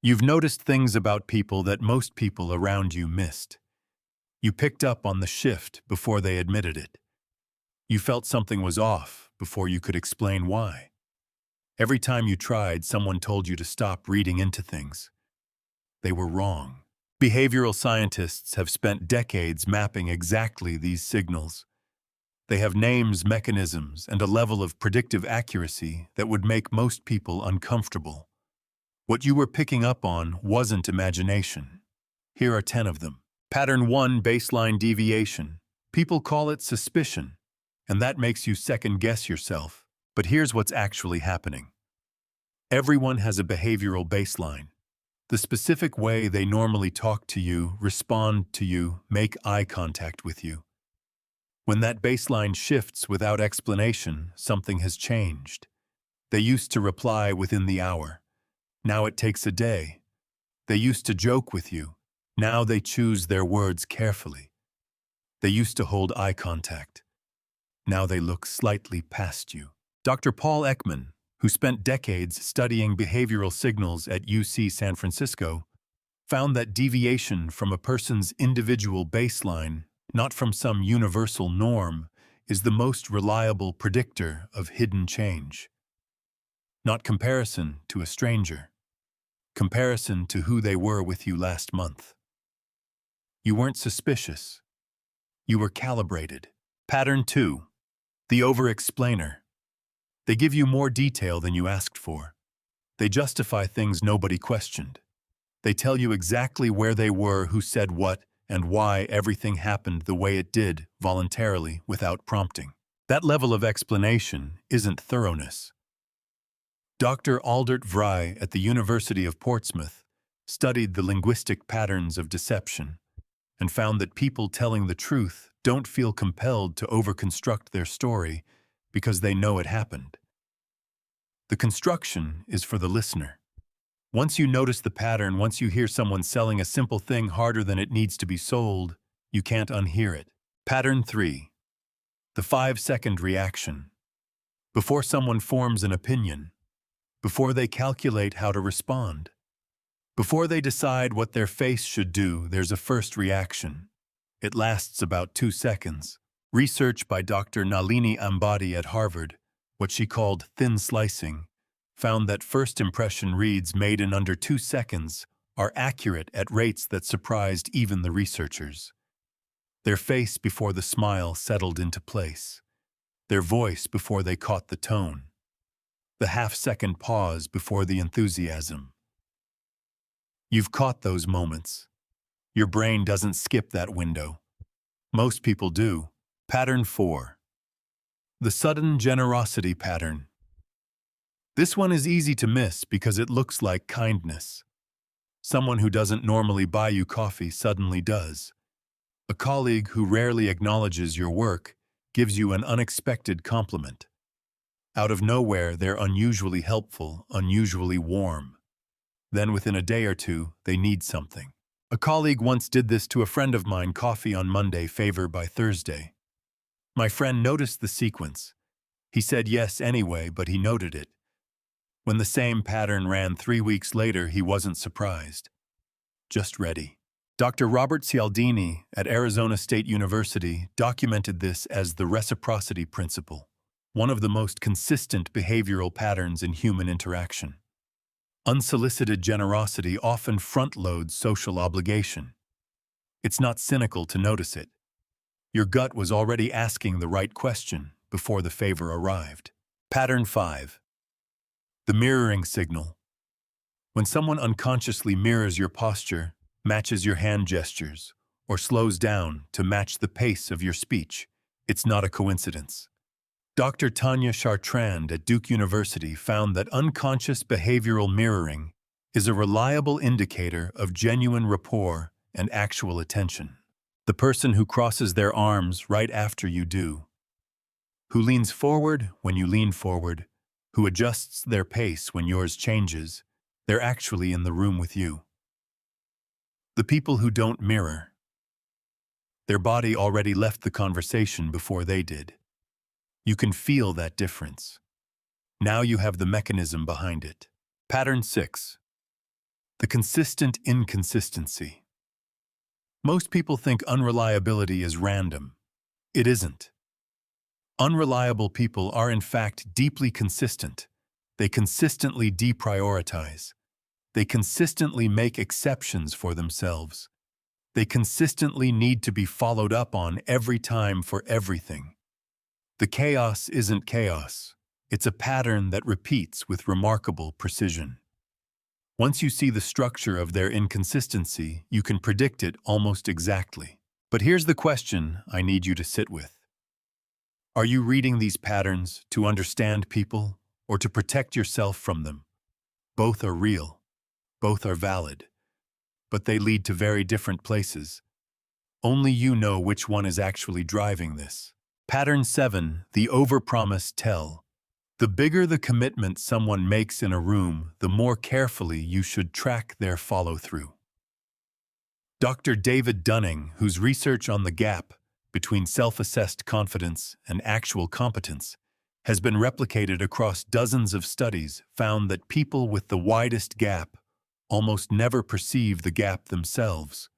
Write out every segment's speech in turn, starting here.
You've noticed things about people that most people around you missed. You picked up on the shift before they admitted it. You felt something was off before you could explain why. Every time you tried, someone told you to stop reading into things. They were wrong. Behavioral scientists have spent decades mapping exactly these signals. They have names, mechanisms, and a level of predictive accuracy that would make most people uncomfortable. What you were picking up on wasn't imagination. Here are 10 of them. Pattern 1, baseline deviation. People call it suspicion, and that makes you second-guess yourself. But here's what's actually happening. Everyone has a behavioral baseline. The specific way they normally talk to you, respond to you, make eye contact with you. When that baseline shifts without explanation, something has changed. They used to reply within the hour. Now it takes a day. They used to joke with you. Now they choose their words carefully. They used to hold eye contact. Now they look slightly past you. Dr. Paul Ekman, who spent decades studying behavioral signals at UC San Francisco, found that deviation from a person's individual baseline, not from some universal norm, is the most reliable predictor of hidden change. Not comparison to a stranger. Comparison to who they were with you last month. You weren't suspicious. You were calibrated. Pattern 2. The over-explainer. They give you more detail than you asked for. They justify things nobody questioned. They tell you exactly where they were, who said what, and why everything happened the way it did, voluntarily, without prompting. That level of explanation isn't thoroughness. Dr. Aldert Vrij at the University of Portsmouth studied the linguistic patterns of deception and found that people telling the truth don't feel compelled to overconstruct their story because they know it happened. The construction is for the listener. Once you notice the pattern, once you hear someone selling a simple thing harder than it needs to be sold, you can't unhear it. Pattern 3. The 5-second reaction. Before someone forms an opinion, before they calculate how to respond, before they decide what their face should do, there's a first reaction. It lasts about 2 seconds. Research by Dr. Nalini Ambady at Harvard, what she called thin slicing, found that first impression reads made in under 2 seconds are accurate at rates that surprised even the researchers. Their face before the smile settled into place. Their voice before they caught the tone. The half-second pause before the enthusiasm. You've caught those moments. Your brain doesn't skip that window. Most people do. Pattern 4. The sudden generosity pattern. This one is easy to miss because it looks like kindness. Someone who doesn't normally buy you coffee suddenly does. A colleague who rarely acknowledges your work gives you an unexpected compliment. Out of nowhere, they're unusually helpful, unusually warm. Then within a day or two, they need something. A colleague once did this to a friend of mine: coffee on Monday, favor by Thursday. My friend noticed the sequence. He said yes anyway, but he noted it. When the same pattern ran 3 weeks later, he wasn't surprised. Just ready. Dr. Robert Cialdini at Arizona State University documented this as the reciprocity principle, one of the most consistent behavioral patterns in human interaction. Unsolicited generosity often front-loads social obligation. It's not cynical to notice it. Your gut was already asking the right question before the favor arrived. Pattern 5. The mirroring signal. When someone unconsciously mirrors your posture, matches your hand gestures, or slows down to match the pace of your speech, it's not a coincidence. Dr. Tanya Chartrand at Duke University found that unconscious behavioral mirroring is a reliable indicator of genuine rapport and actual attention. The person who crosses their arms right after you do, who leans forward when you lean forward, who adjusts their pace when yours changes, they're actually in the room with you. The people who don't mirror, their body already left the conversation before they did. You can feel that difference. Now you have the mechanism behind it. Pattern 6. The consistent inconsistency. Most people think unreliability is random. It isn't. Unreliable people are in fact deeply consistent. They consistently deprioritize. They consistently make exceptions for themselves. They consistently need to be followed up on every time for everything. The chaos isn't chaos. It's a pattern that repeats with remarkable precision. Once you see the structure of their inconsistency, you can predict it almost exactly. But here's the question I need you to sit with. Are you reading these patterns to understand people or to protect yourself from them? Both are real. Both are valid. But they lead to very different places. Only you know which one is actually driving this. Pattern 7, the overpromise tell. The bigger the commitment someone makes in a room, the more carefully you should track their follow-through. Dr. David Dunning, whose research on the gap between self-assessed confidence and actual competence has been replicated across dozens of studies, found that people with the widest gap almost never perceive the gap themselves.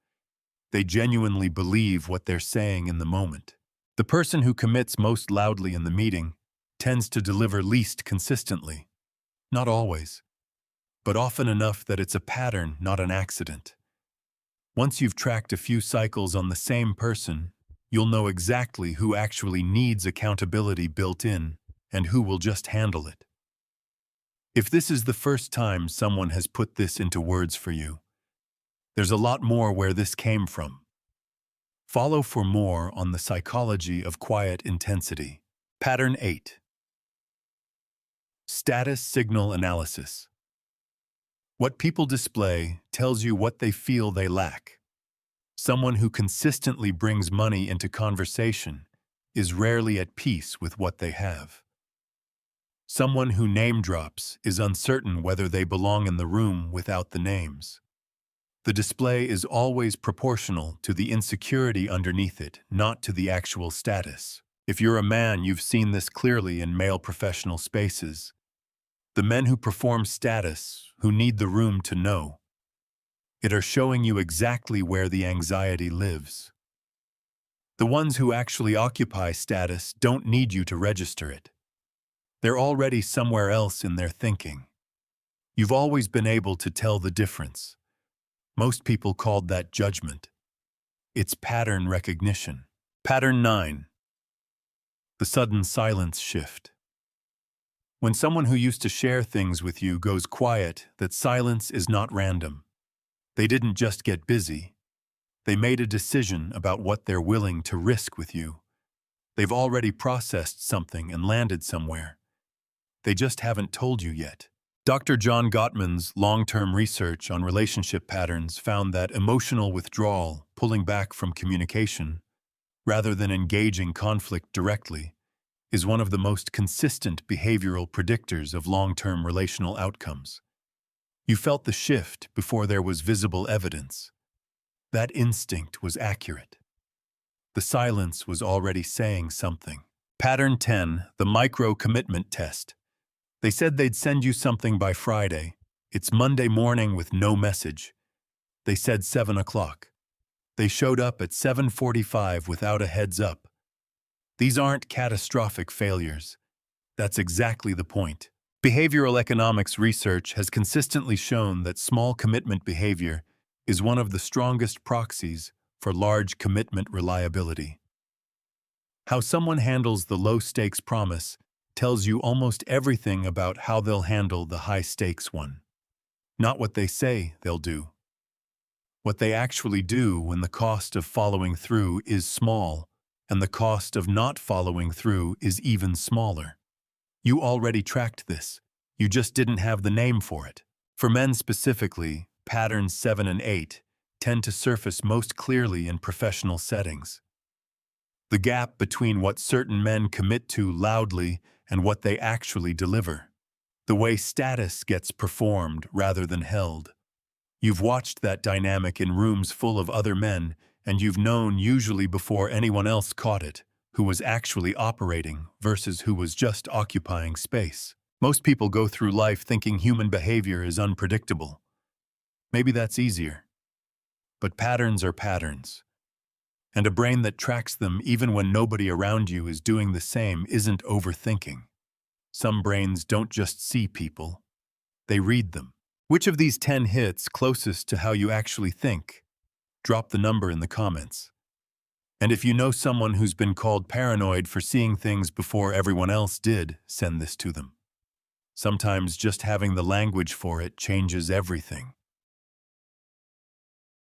They genuinely believe what they're saying in the moment. The person who commits most loudly in the meeting tends to deliver least consistently. Not always, but often enough that it's a pattern, not an accident. Once you've tracked a few cycles on the same person, you'll know exactly who actually needs accountability built in and who will just handle it. If this is the first time someone has put this into words for you, there's a lot more where this came from. Follow for more on the psychology of quiet intensity. Pattern 8. Status signal analysis. What people display tells you what they feel they lack. Someone who consistently brings money into conversation is rarely at peace with what they have. Someone who name drops is uncertain whether they belong in the room without the names. The display is always proportional to the insecurity underneath it, not to the actual status. If you're a man, you've seen this clearly in male professional spaces. The men who perform status, who need the room to know it, are showing you exactly where the anxiety lives. The ones who actually occupy status don't need you to register it. They're already somewhere else in their thinking. You've always been able to tell the difference. Most people called that judgment. It's pattern recognition. Pattern 9. The sudden silence shift. When someone who used to share things with you goes quiet, that silence is not random. They didn't just get busy. They made a decision about what they're willing to risk with you. They've already processed something and landed somewhere. They just haven't told you yet. Dr. John Gottman's long-term research on relationship patterns found that emotional withdrawal, pulling back from communication, rather than engaging conflict directly, is one of the most consistent behavioral predictors of long-term relational outcomes. You felt the shift before there was visible evidence. That instinct was accurate. The silence was already saying something. Pattern 10, the micro-commitment test. They said they'd send you something by Friday. It's Monday morning with no message. They said 7 o'clock. They showed up at 7:45 without a heads up. These aren't catastrophic failures. That's exactly the point. Behavioral economics research has consistently shown that small commitment behavior is one of the strongest proxies for large commitment reliability. How someone handles the low-stakes promise tells you almost everything about how they'll handle the high-stakes one. Not what they say they'll do. What they actually do when the cost of following through is small and the cost of not following through is even smaller. You already tracked this. You just didn't have the name for it. For men specifically, patterns 7 and 8 tend to surface most clearly in professional settings. The gap between what certain men commit to loudly and what they actually deliver. The way status gets performed rather than held. You've watched that dynamic in rooms full of other men, and you've known, usually before anyone else caught it, who was actually operating versus who was just occupying space. Most people go through life thinking human behavior is unpredictable. Maybe that's easier. But patterns are patterns. And a brain that tracks them even when nobody around you is doing the same isn't overthinking. Some brains don't just see people, they read them. Which of these 10 hits closest to how you actually think? Drop the number in the comments. And if you know someone who's been called paranoid for seeing things before everyone else did, send this to them. Sometimes just having the language for it changes everything.